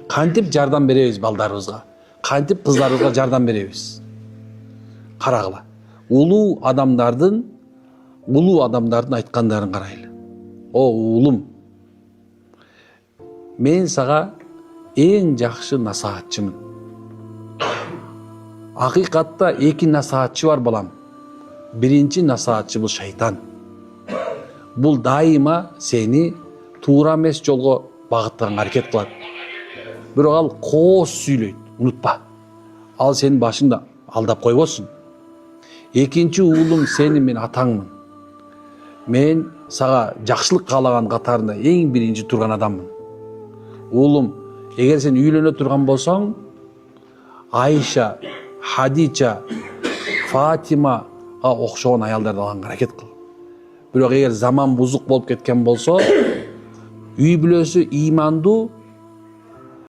Кантип жардам беребиз балдарыбызга? Кантип кыздарыбызга жардам беребиз? Карагыла. Улуу адамдардын айткандарын карайлы. О уулум, мен сага эң жакшы насаатчымын. Акыйкатта эки насаатчы бар балам. Биринчи насаатчы бул шайтан. Бул дайыма сени туура эмес жолго багыттаганга аракет кылат. Бирок ал кооз сүйлөйт, унутпа. Ал сенин башыңда алдап койбосун. Экинчи уулум, сени мен атаңмын. Мен сага жакшылык каалаган катарында эң биринчи турган адаммын. Уулум, эгер сен үйлөнө турган болсоң, Айша, Хадича, Фатимага окшогон аялдарды алганга аракет кыл. Бирок эгер заман бузук болуп кеткен болсо, үй бүлөсү имандуу,